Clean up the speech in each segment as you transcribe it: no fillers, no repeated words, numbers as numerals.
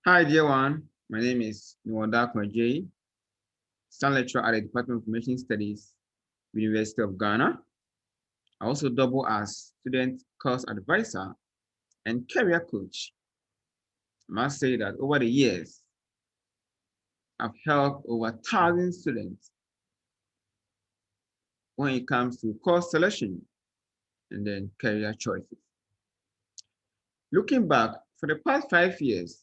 Hi, dear one. My name is Darko-Adjei, Stand Lecturer at the Department of Information Studies, University of Ghana. I also double as student course advisor and career coach. I must say that over the years, I've helped over 1,000 students when it comes to course selection and then career choices. Looking back, for the past 5 years,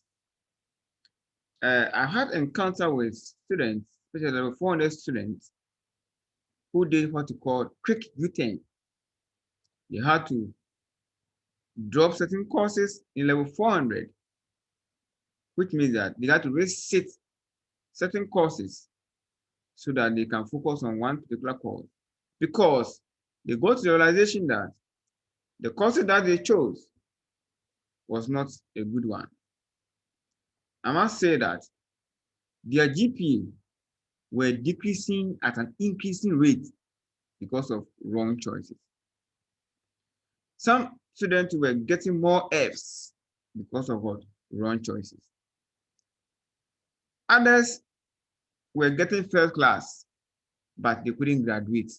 I had encounter with students, especially level 400 students, who did what you call quick U-turn. They had to drop certain courses in level 400, which means that they had to resit certain courses so that they can focus on one particular course, because they got to the realization that the courses that they chose was not a good one. I must say that their GPA were decreasing at an increasing rate because of wrong choices. Some students were getting more Fs because of what? Wrong choices. Others were getting first class, but they couldn't graduate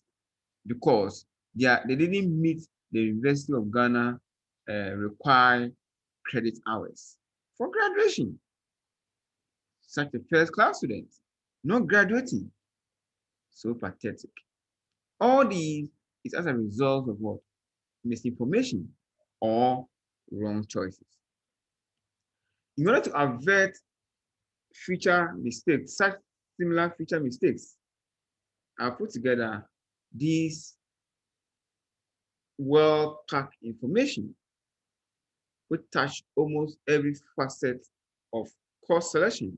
because they didn't meet the University of Ghana required credit hours for graduation. Such a first class student, not graduating. So pathetic. All these is as a result of what? Misinformation or wrong choices. In order to avert future mistakes, such similar future mistakes, I put together these well-packed information which touch almost every facet of course selection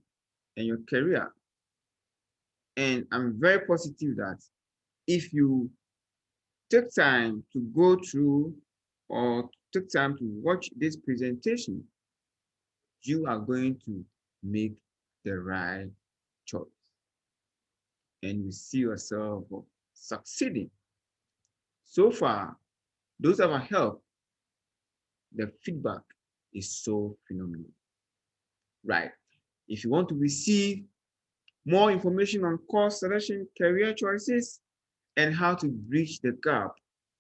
and your career. And I'm very positive that if you take time to go through or take time to watch this presentation, you are going to make the right choice and you see yourself succeeding. So far, those that have helped, the feedback is so phenomenal. Right. If you want to receive more information on course selection, career choices, and how to bridge the gap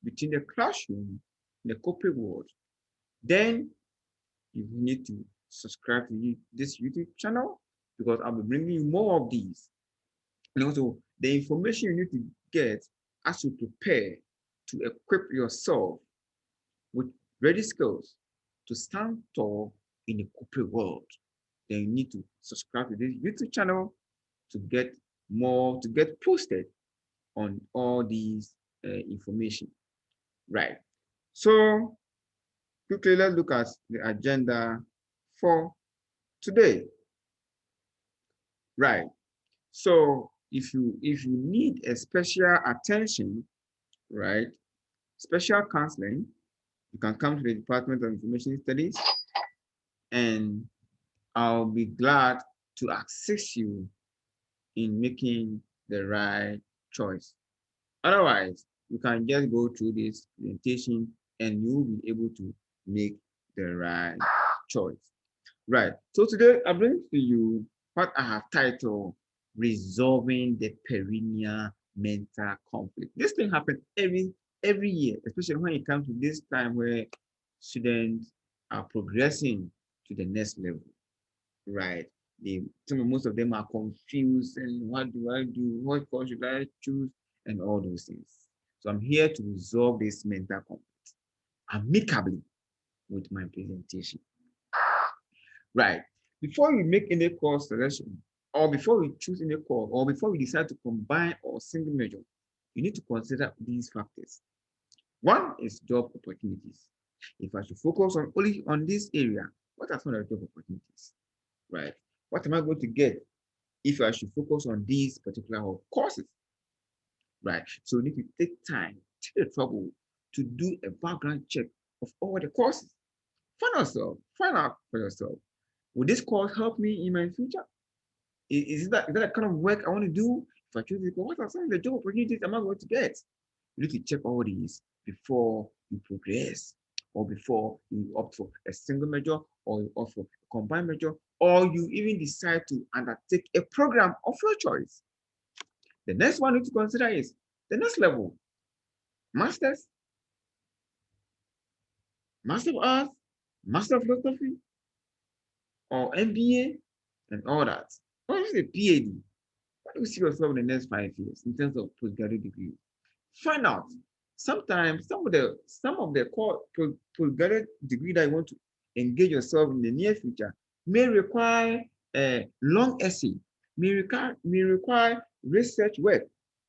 between the classroom and the corporate world, then you need to subscribe to this YouTube channel, because I'll be bringing you more of these. And also, the information you need to get as you prepare to equip yourself with ready skills to stand tall in the corporate world. Then you need to subscribe to this YouTube channel to get more, to get posted on all these information. Right. So quickly, let's look at the agenda for today. Right. So if you need a special attention, right, special counseling, you can come to the Department of Information Studies, and I'll be glad to assist you in making the right choice. Otherwise, you can just go through this presentation and you'll be able to make the right choice. Right. So today I bring to you what I have titled Resolving the Perennial Mental Conflict. This thing happens every year, especially when it comes to this time where students are progressing to the next level. Right. Most of them are confused, and what do I do? What course should I choose? And all those things. So I'm here to resolve this mental conflict amicably with my presentation. Right. Before we make any course selection, or before we choose any course, or before we decide to combine or single major, you need to consider these factors. One is job opportunities. If I should focus on only on this area, what are some of the job opportunities? Right. What am I going to get if I should focus on these particular courses? Right. So you need to take time, take the trouble to do a background check of all the courses. Find out for yourself. Will this course help me in my future? Is that the kind of work I want to do? If I choose this course, what are some of the job opportunities am I going to get? You need to check all these before you progress. or before you opt for a single major, or you opt for a combined major, or you even decide to undertake a program of your choice. The next one you need to consider is the next level: masters, master of arts, master of philosophy, or MBA, and all that. Or is a PhD. What do you see yourself in the next 5 years in terms of postgraduate degree? Find out. Sometimes some of the core postgraduate degree that you want to engage yourself in the near future may require a long essay, may require research work,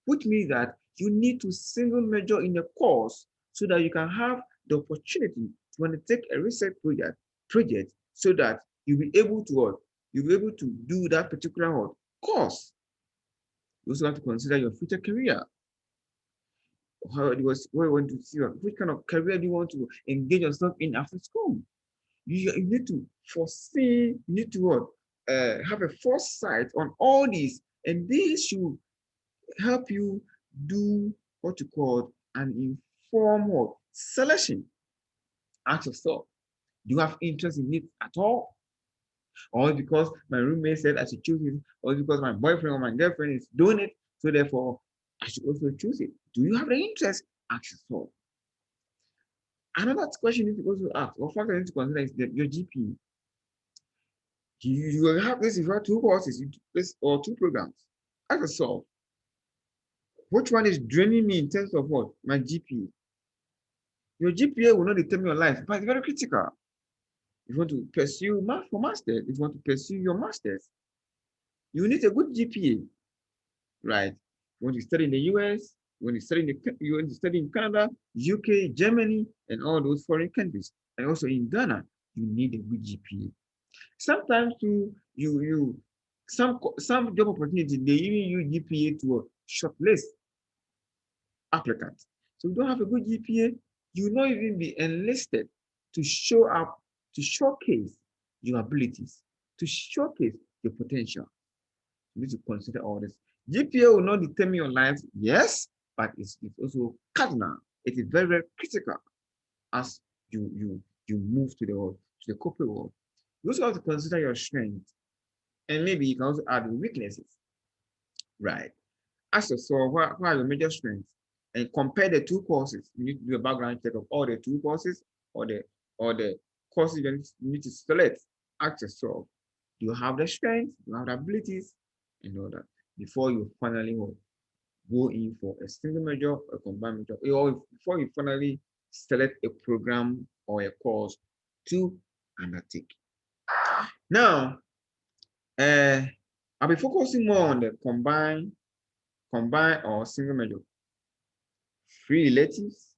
which means that you need to single major in a course so that you can have the opportunity to undertake a research project so that you'll be able to do that particular course. You also have to consider your future career. What you want to see, which kind of career do you want to engage yourself in after school? You need to foresee, you need to have a foresight on all these, and this should help you do what you call an informed selection. Ask yourself, do you have interest in it at all? Or because my roommate said I should choose it, or because my boyfriend or my girlfriend is doing it, so therefore I should also choose it. Do you have the interest? Ask yourself. Another question you need to also ask, or factor you need to consider, is your GPA. You will have this if you have two courses or two programs. Ask yourself, which one is draining me in terms of what? My GPA. Your GPA will not determine your life, but it's very critical. If you want to pursue for masters, if you want to pursue your masters, you need a good GPA, right? You want to study in the US, you want to study in Canada, UK, Germany, and all those foreign countries, and also in Ghana, you need a good GPA. Sometimes some job opportunities they even use GPA to shortlist applicants. So you don't have a good GPA, you will not even be enlisted to show up, to showcase your abilities, to showcase your potential. You need to consider all this. GPA will not determine your life, yes, but it's also cardinal. It is very, very critical as you move to the corporate world. You also have to consider your strengths, and maybe you can also add weaknesses, right? Ask yourself, what are your major strengths, and compare the two courses. You need to do a background check of all the two courses, or the courses you need to select. Ask yourself, do you have the strengths, do you have the abilities, and all that, before you finally go in for a single major, a combined major, or before you finally select a program or a course to undertake. Now, I'll be focusing more on the combined or single major. Free electives,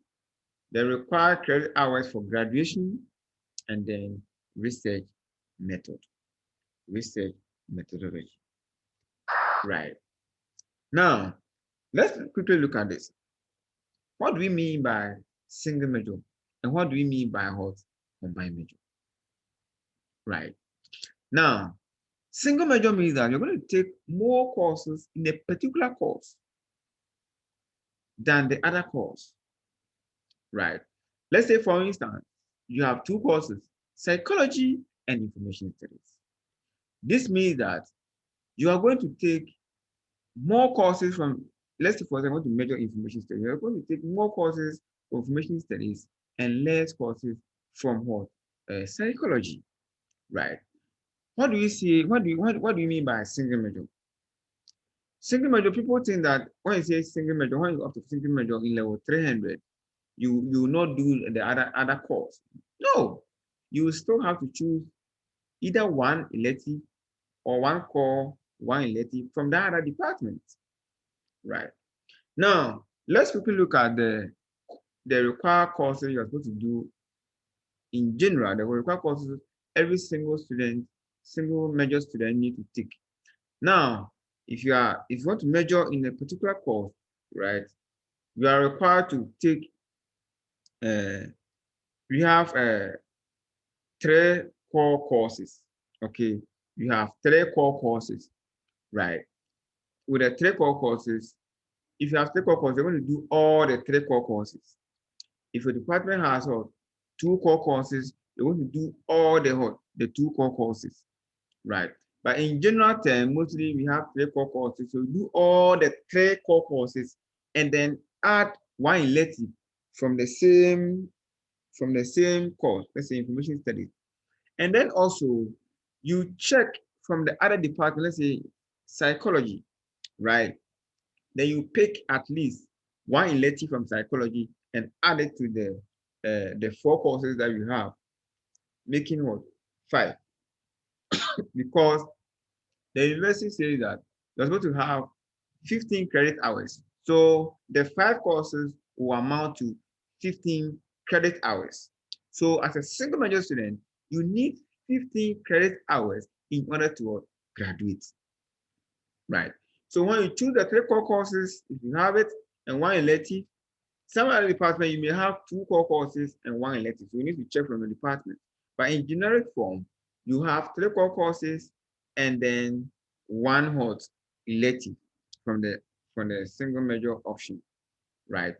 the required credit hours for graduation, and then research methodology. Right. Now, let's quickly look at this. What do we mean by single major? And what do we mean by combined major? Right. Now, single major means that you're going to take more courses in a particular course than the other course. Right. Let's say, for instance, you have two courses, psychology and information studies. This means that you are going to take more courses from, let's say, for example, to major information studies. You're going to take more courses from information studies and less courses from what? Psychology. Right. What do you see? What do you mean by single major? Single major, people think that when you say single major, when you up to single major in level 300, you will not do the other course. No, you still have to choose either one elective or one core, one elective from the other department. Right. Now, let's quickly look at the required courses you're supposed to do in general. The required courses every single major student need to take. Now, if you want to major in a particular course, right, you are required to take we have 3 core courses. Okay, you have 3 core courses, right? With the 3 core courses, if you have 3 core courses, you're going to do all the 3 core courses. If your department has 2 core courses, you're going to do all the 2 core courses, right? But in general term, mostly we have 3 core courses. So do all the 3 core courses and then add 1 elective from the same course, let's say information studies. And then also you check from the other department, let's say psychology, right? Then you pick at least 1 elective from psychology and add it to the 4 courses that you have, making what? 5. Because the university says that you're supposed to have 15 credit hours. So the 5 courses will amount to 15 credit hours. So as a single major student, you need 15 credit hours in order to graduate, right? So when you choose the 3 core courses, if you have it, and 1 elective, some other department you may have 2 core courses and 1 elective. So you need to check from the department. But in generic form, you have 3 core courses and then 1 hot elective from the single major option, right?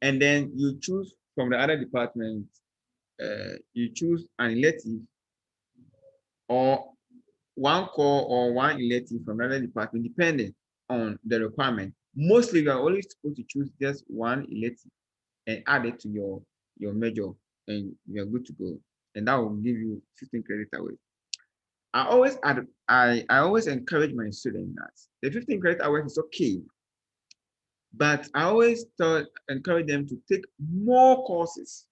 And then you choose from the other department, you choose an elective or 1 core or 1 elective from another department, depending on the requirement. Mostly, you are only supposed to choose just 1 elective and add it to your major, and you're good to go. And that will give you 15 credit hours. I always encourage my students that the 15 credit hours is okay, but I always encourage them to take more courses,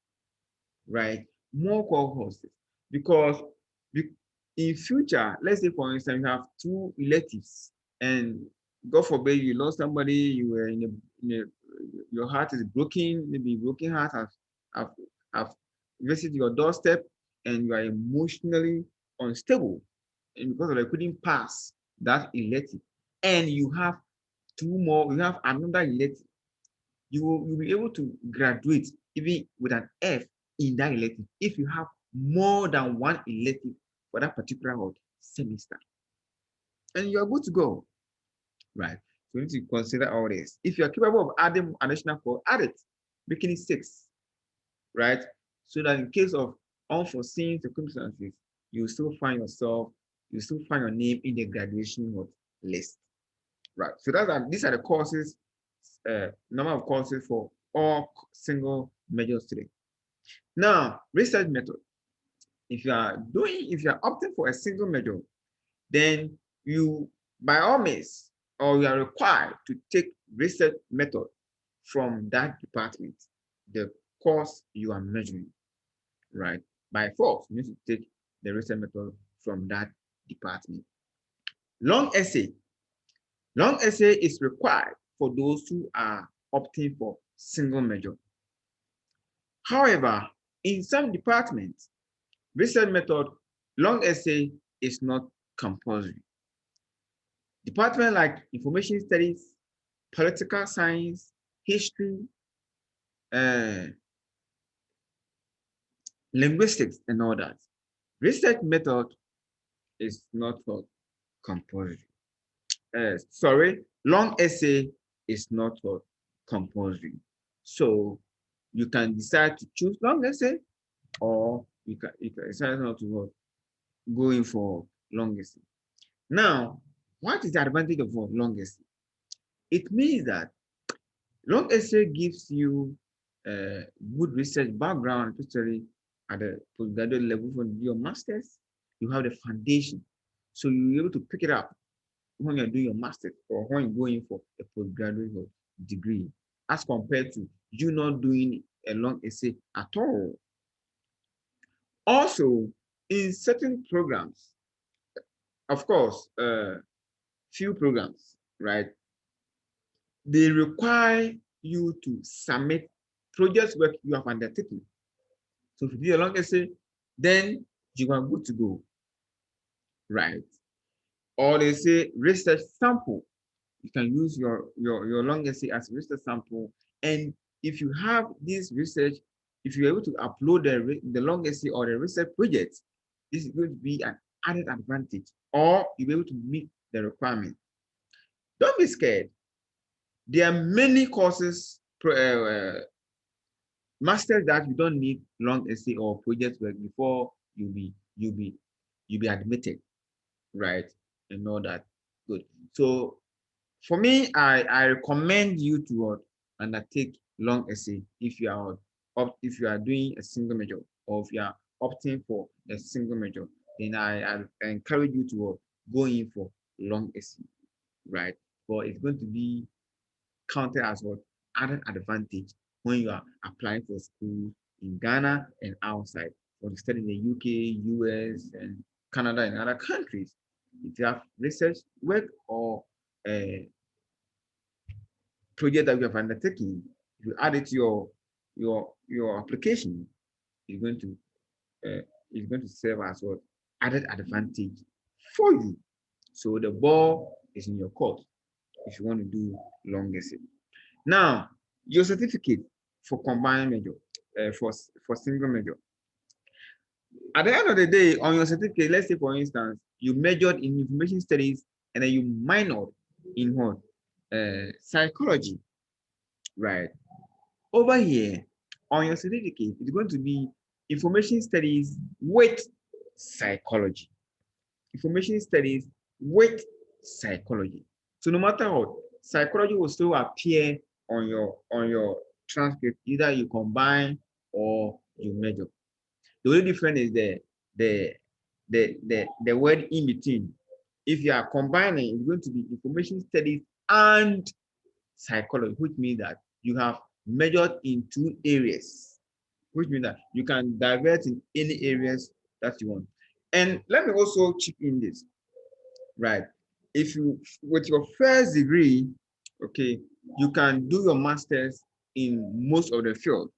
right? More core courses, because in future, let's say for instance, you have 2 electives, and God forbid you lost somebody, you were in a your heart is broken, maybe broken heart have visited your doorstep, and you are emotionally unstable, and because of that, you couldn't pass that elective, and you have 2 more, you have another elective, you'll be able to graduate even with an F in that elective if you have more than 1 elective for that particular semester, and you're good to go, right? So you need to consider all this. If you're capable of adding additional core, add it, making it 6, right? So that in case of unforeseen circumstances, you still find your name in the graduation list, right? So these are the courses, number of courses for all single major students. Now, research method. If you are opting for a single major, then you, by all means, or you are required to take research method from that department, the course you are measuring, right? By force, you need to take the research method from that department. Long essay. Long essay is required for those who are opting for single major. However, in some departments, research method, long essay is not compulsory. Departments like information studies, political science, history, uh, linguistics, and all that. Research method is not compulsory. Sorry, long essay is not compulsory. So you can decide to choose long essay, or you can decide not to go in for long essay. Now, what is the advantage of long essay? It means that long essay gives you a good research background, especially at the postgraduate level for your master's. You have the foundation, so you're able to pick it up when you're doing your master's or when you're going for a postgraduate degree, as compared to you not doing a long essay at all. Also, in certain programs, of course, few programs, right? They require you to submit project work you have undertaken. So if you do a long essay, then you are good to go, right? Or they say research sample. You can use your long essay as research sample. And if you have this research, if you're able to upload the long essay or the research project, this is going to be an added advantage, or you'll be able to meet the requirement. Don't be scared. There are many courses Masters that you don't need long essay or project work before you'll be admitted, right? And all that. Good. So for me, I recommend you to undertake long essay if you are if you are doing a single major, or if you are opting for a single major, then I encourage you to go in for long essay, right? But it's going to be counted as what added advantage when you are applying for school in Ghana and outside, for the study in the UK, US, and Canada and other countries. If you have research work or a project that you have undertaken, if you add it to your application, it's going to serve as what added advantage for you. So the ball is in your court if you want to do long essay. Now, your certificate for combined major, for single major. At the end of the day, on your certificate, let's say for instance, you majored in information studies and then you minored in what? Psychology, right? Over here, on your certificate, it's going to be information studies with psychology. Information studies with psychology. So no matter what, psychology will still appear on your transcript. Either you combine or you major. The only difference is the the word in between. If you are combining, it's going to be information studies and psychology, which means that you have majored in two areas, which means that you can divert in any areas that you want. And let me also chip in this, right? If you, with your first degree, okay, you can do your master's in most of the field,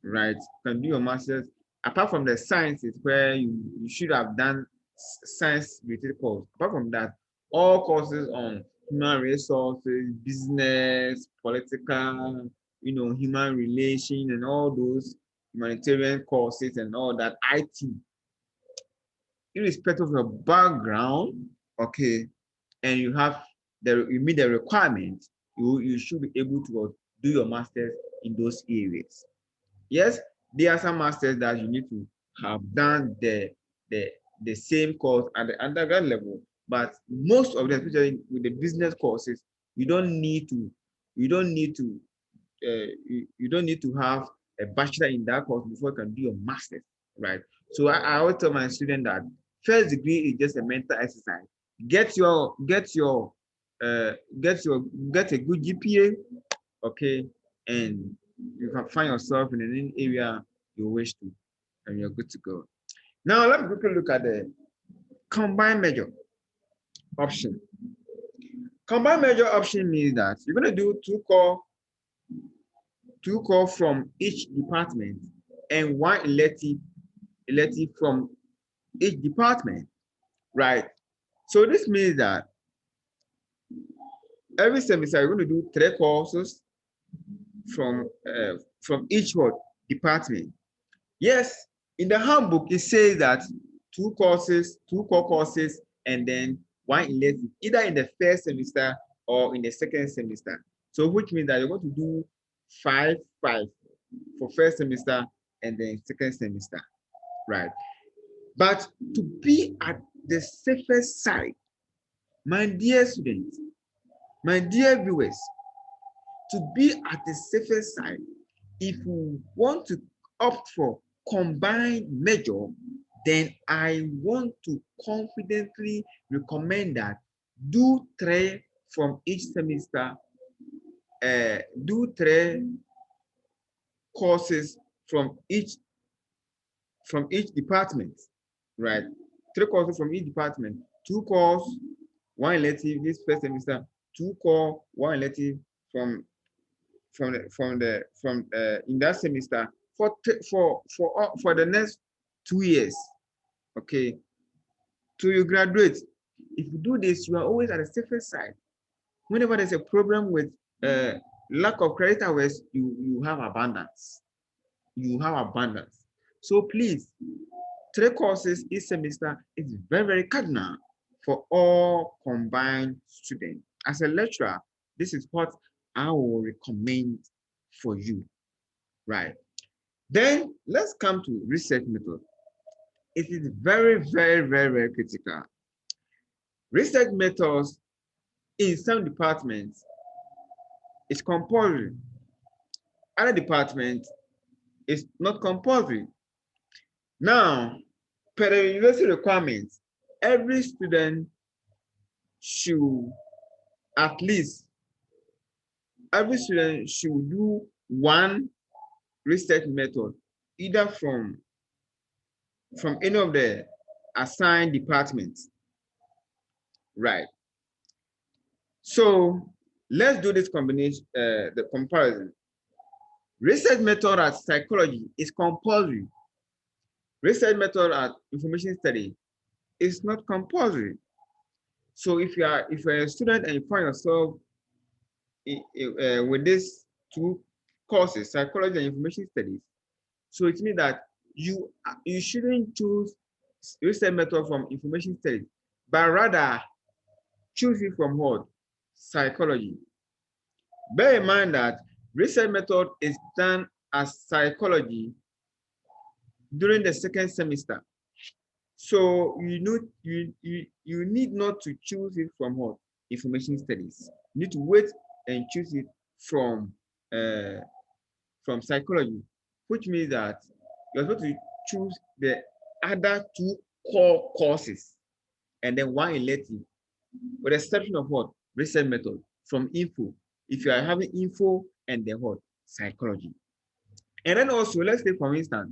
right? You can do your master's apart from the sciences where you should have done science related course. Apart from that, all courses on human resources, business, political, human relation, and all those humanitarian courses and all that, IT, irrespective of your background, okay, and you meet the requirements, you should be able to do your masters in those areas. Yes, there are some masters that you need to have done the the same course at the undergrad level, but most of them, especially with the business courses, you don't need to you don't need to you don't need to have a bachelor in that course before you can do your master's, right? So I always tell my student that first degree is just a mental exercise. Get your get your get your get a good GPA, okay, and you can find yourself in any area you wish to, and you're good to go. Now let me quickly look at the combined major option. Combined major option means that you're going to do two core from each department and one elective from each department, right? So this means that every semester you're going to do 3 courses from each department. Yes, in the handbook it says that 2 core courses, and then one elective, either in the first semester or in the second semester. So which means that you're going to do 5 for first semester and then second semester, right? But to be at the safest side, my dear students, my dear viewers, to be at the safest side, if you want to opt for combined major, then I want to confidently recommend that do 3 from each semester, do 3 courses from each department, right? 3 courses from each department, 2 courses, one elective this first semester, 2 core, one elective from in that semester for the next 2 years, okay, till you graduate. If you do this, you are always at the safest side. Whenever there's a problem with lack of credit hours, you have abundance. You have abundance. So please, 3 courses each semester is very, very cardinal for all combined students. As a lecturer, this is what I will recommend for you, right? Then let's come to research method. It is very, very, very, very critical. Research methods in some departments is compulsory. Other departments is not compulsory. Now, per the university requirements, every student should at least do one research method, either from any of the assigned departments, right? So let's do this combination, the comparison. Research method at psychology is compulsory. Research method at information study is not compulsory. So if you're a student and you find yourself with these two courses, psychology and information studies, so it means that you shouldn't choose research method from information studies, but rather choose it from what? Psychology. Bear in mind that research method is done as psychology during the second semester. So you need not to choose it from what? Information studies. You need to wait and choose it uh, from psychology, which means that you're supposed to choose the other two core courses and then one elective, with the exception of what? Research method from info. If you are having info and then what? Psychology. And then also, let's say for instance,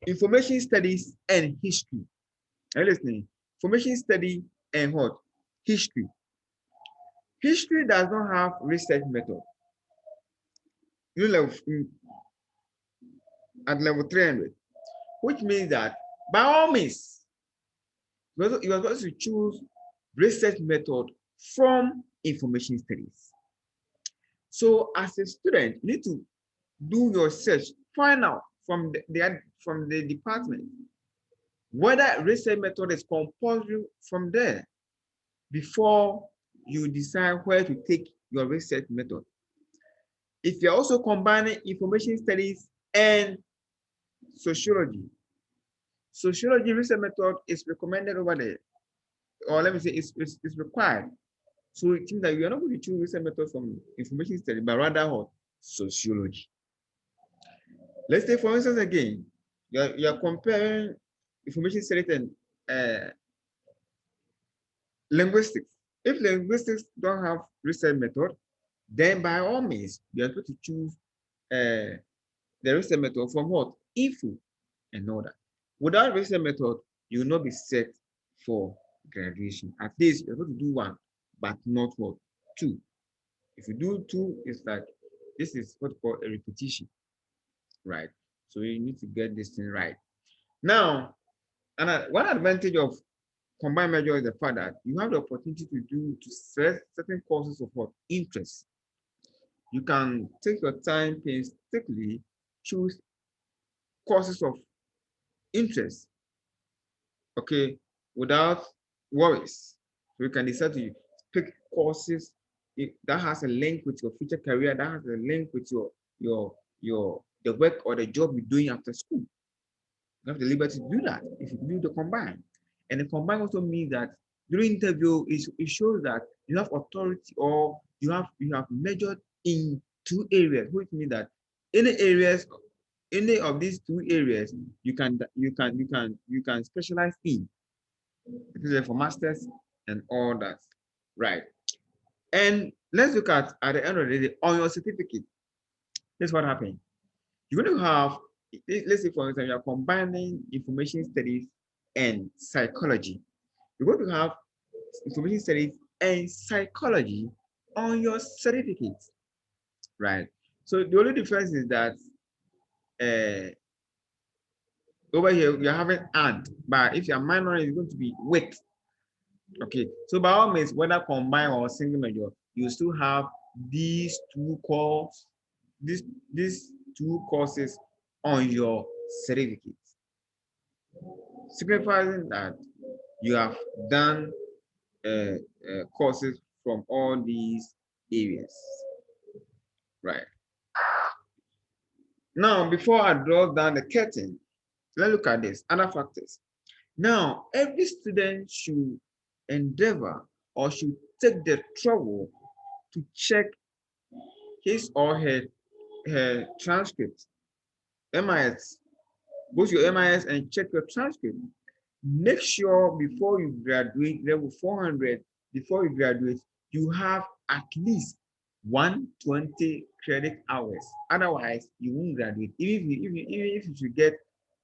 information studies and history. Are you listening? Information study and what? History. History does not have research method. You level at level 300, which means that by all means, you are supposed to choose research method from information studies. So as a student, you need to do your search, find out from the department whether research method is compulsory from there before you decide where to take your research method. If you're also combining information studies and sociology, sociology research method is recommended over there, or let me say it's required. So it seems that you are not going to choose research method from information study, but rather what? Sociology. Let's say, for instance, again, you're comparing information studies and linguistics. If linguistics don't have research method, then by all means, you are supposed to choose the research method from what? Info and all that. Without research method, you will not be set for graduation. At least you're supposed to do one, but not what? Two. If you do two, it's like this is what we call a repetition, right? So you need to get this thing right. Now, one advantage of combined major is the fact that you have the opportunity to select certain courses of what? Interest. You can take your time painstakingly, choose courses of interest, okay, without worries. So you can decide to pick courses that has a link with your future career, that has a link with your the work or the job you're doing after school. You have the liberty to do that if you do the combine. And the combine also means that during interview, it shows that you have authority or you have measured in two areas, which means that any of these two areas you can specialize in. It is for masters and all that, right? And let's look at the end of the day on your certificate. This is what happened. You're going to have, let's say for example, you're combining information studies and psychology. You're going to have information studies and psychology on your certificate, right? So the only difference is that uh, over here you're having and, but if you're minor, it's going to be with. Okay, so by all means, whether combined or single major, you still have these two courses, these two courses on your certificate, signifying that you have done courses from all these areas, right? Now, before I draw down the curtain, let's look at this, other factors. Now, every student should endeavor or should take the trouble to check his or her transcript, MIS. Go to your MIS and check your transcript. Make sure before you graduate level 400, before you graduate, you have at least 120 credit hours. Otherwise, you won't graduate. Even if you should get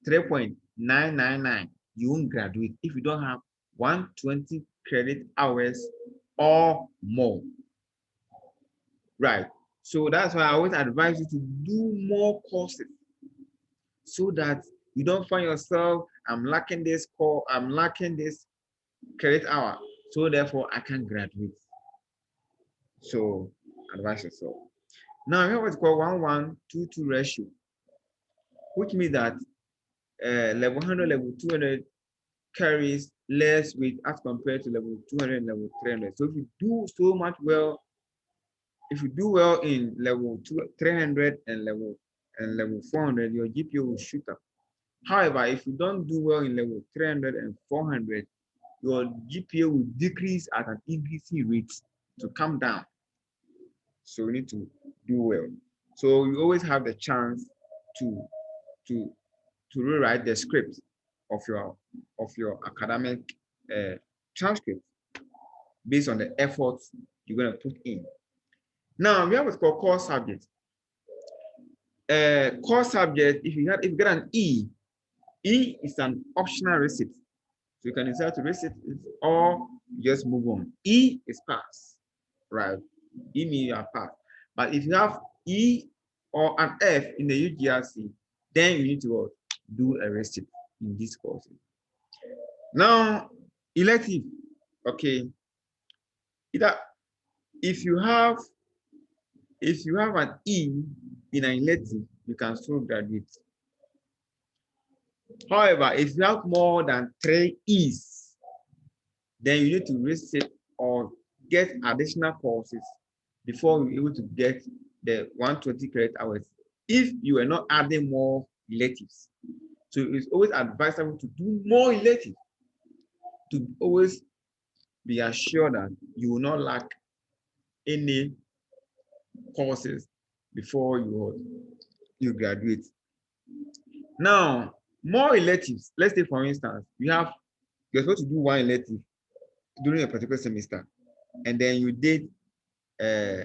3.999, you won't graduate if you don't have 120 credit hours or more. Right. So that's why I always advise you to do more courses so that you don't find yourself, I'm lacking this core, I'm lacking this credit hour, so therefore I can't graduate. So advise yourself. Now we have what's called 1122 ratio, which means that level 100, level 200 carries less weight as compared to level 200 and level 300. So if you do so much well, if you do well in level 300 and level 400, your GPA will shoot up. However, if you don't do well in level 300 and 400, your GPA will decrease at an increasing rate to come down. So you need to do well. So you always have the chance to rewrite the script of your academic transcript based on the efforts you're going to put in. Now we have what's called core subject. Core subject, if you get an E is an optional receipt. So you can decide to receipt it or just move on. E is pass, right? E means you are pass. But if you have E or an F in the UGRC, then you need to do a receipt in this course. Now, elective, okay. Either if you have an E in an elective, you can still graduate. However, if you have more than 3 E's, then you need to receipt or get additional courses before you're able to get the 120 credit hours if you are not adding more electives. So it's always advisable to do more electives to always be assured that you will not lack any courses before you graduate. Now, more electives. Let's say, for instance, you're supposed to do one elective during a particular semester, and then you did 2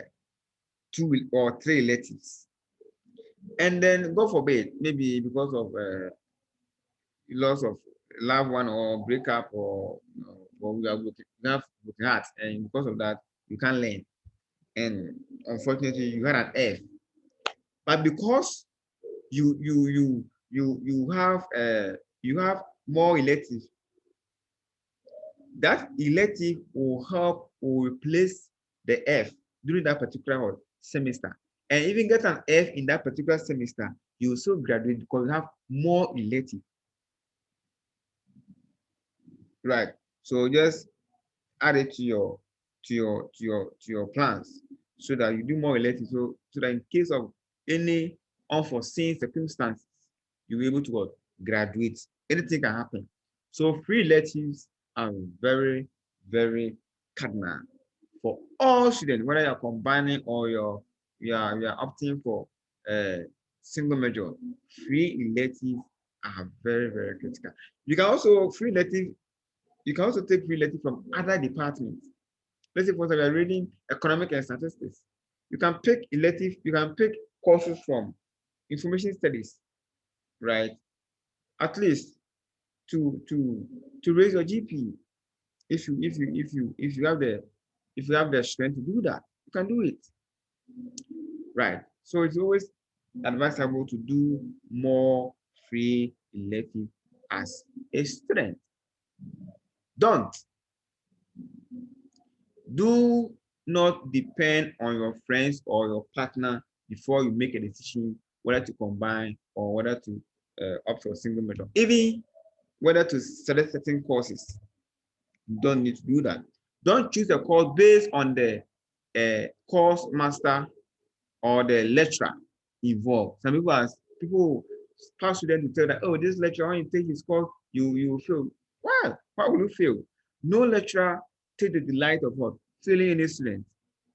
or 3 electives. And then, God forbid, maybe because of loss of loved one or breakup or we have broken heart, and because of that, you can't learn. And unfortunately, you got an F. But because you have more electives, that elective will replace the F during that particular semester. And even get an F in that particular semester, you also graduate because you have more elective. Right. So just add it to your plans so that you do more elective. So that in case of any unforeseen circumstances, you'll be able to graduate. Anything can happen. So free electives are very, very cardinal for all students, whether you're combining or you're opting for single major. Free electives are very, very critical. You can also take free elective from other departments. Let's say, for example, you're reading economic and statistics. You can pick courses from information studies, right? At least to raise your GP. If you have the strength to do that, you can do it. Right. So it's always advisable to do more free elective as a student. Do not depend on your friends or your partner before you make a decision whether to combine or whether to opt for a single major. Even whether to select certain courses, you don't need to do that. Don't choose a course based on the course master or the lecturer involved. Some people are People, past students will tell that, oh, this lecturer, when you take his course, you will fail. Why? Why will you fail? No lecturer take the delight of what? Failing any student.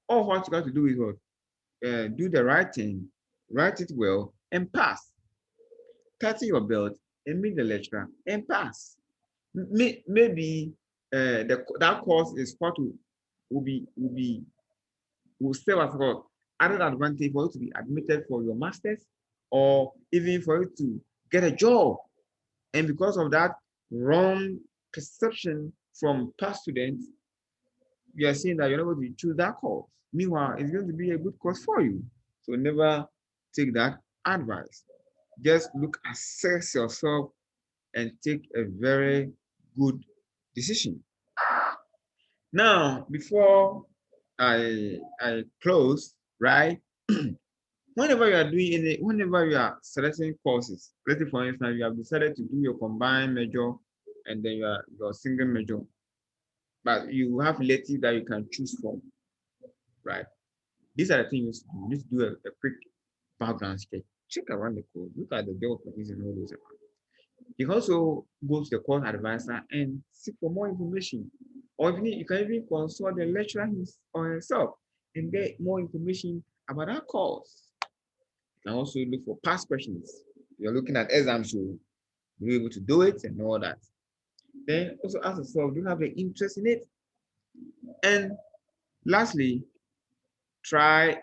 All what you got to do is what? Do the right thing, write it well, and pass. Tighten your belt and meet the lecturer and pass. Maybe that course is what will serve as what added advantage for you to be admitted for your masters, or even for you to get a job. And because of that wrong perception from past students, you are saying that you're not going to choose that course. Meanwhile, it's going to be a good course for you. So never take that advice. Just look, assess yourself, and take a very good decision. Now, before I close, right? Whenever you are doing whenever you are selecting courses, let's say for instance, you have decided to do your combined major and then your single major, but you have electives that you can choose from, right? These are the things you need to do a quick background check. Check around the code, look at the job opportunities and all those. You can also go to the course advisor and seek for more information. Or if you need, you can even consult the lecturer or himself and get more information about that course. You can also look for past questions. You're looking at exams, so you're able to do it and all that. Then also ask yourself, do you have an interest in it? And lastly, try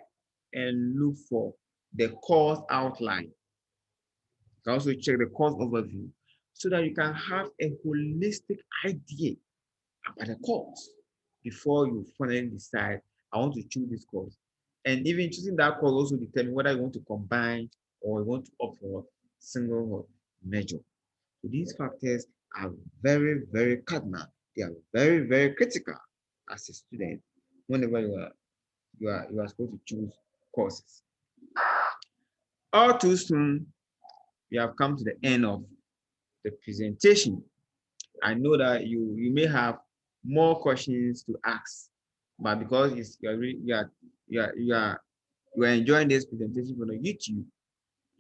and look for the course outline. You can also check the course overview so that you can have a holistic idea about the course before you finally decide, I want to choose this course. And even choosing that course also determine whether you want to combine or you want to opt for single or major. So these factors are very, very cardinal. They are very, very critical as a student whenever you are supposed to choose courses. All too soon, we have come to the end of the presentation. I know that you may have more questions to ask, but because you are enjoying this presentation from the YouTube,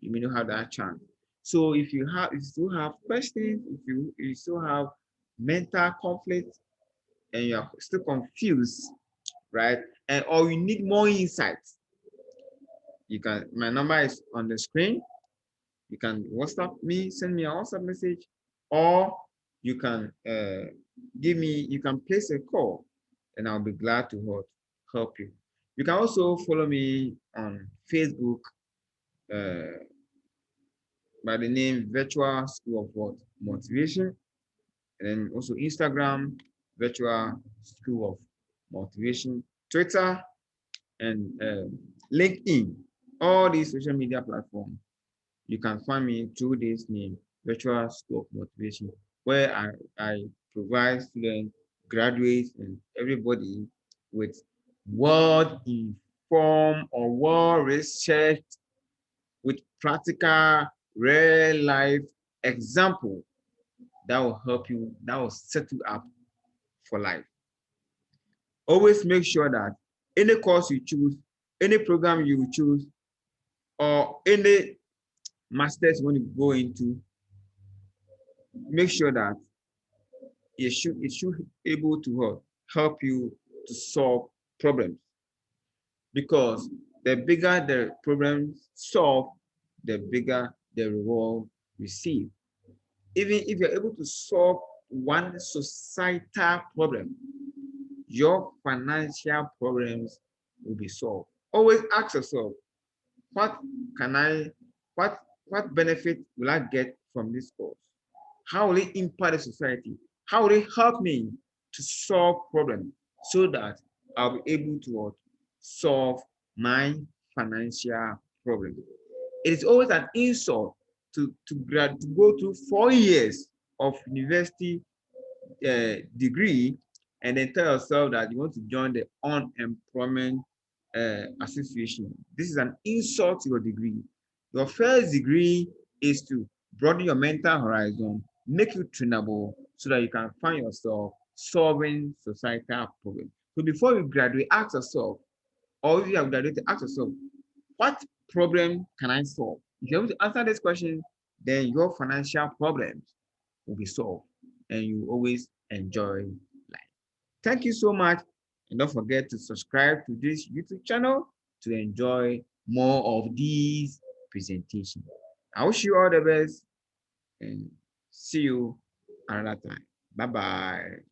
you may not have that chance. So if you still have questions, if you still have mental conflict and you are still confused, right? And or you need more insights, my number is on the screen. You can WhatsApp me, send me a WhatsApp message, or you can you can place a call, and I'll be glad to help you. You can also follow me on Facebook uh, by the name Virtual School of what? Motivation, and then also Instagram, Virtual School of Motivation, Twitter, and LinkedIn. All these social media platforms, you can find me through this name, Virtual School of Motivation, where I provide students, graduates, and everybody with well-informed or well-researched with practical, real-life example that will help you, that will set you up for life. Always make sure that any course you choose, any program you choose, or any masters you want to go into, make sure that it should be able to help you to solve problems, because the bigger the problem solved, the bigger the reward received. Even if you're able to solve one societal problem, your financial problems will be solved. Always ask yourself, what can I, what what benefit will I get from this course? How will it impact the society? How will it help me to solve problems so that I'll be able to solve my financial problem? It is always an insult to go through 4 years of university degree and then tell yourself that you want to join the unemployment association. This is an insult to your degree. Your first degree is to broaden your mental horizon, make you trainable so that you can find yourself solving societal problems. So before you graduate, ask yourself, or if you have graduated, ask yourself, what problem can I solve? If you're able to answer this question, then your financial problems will be solved and you always enjoy life. Thank you so much. And don't forget to subscribe to this YouTube channel to enjoy more of these presentations. I wish you all the best and see you another time. Bye bye.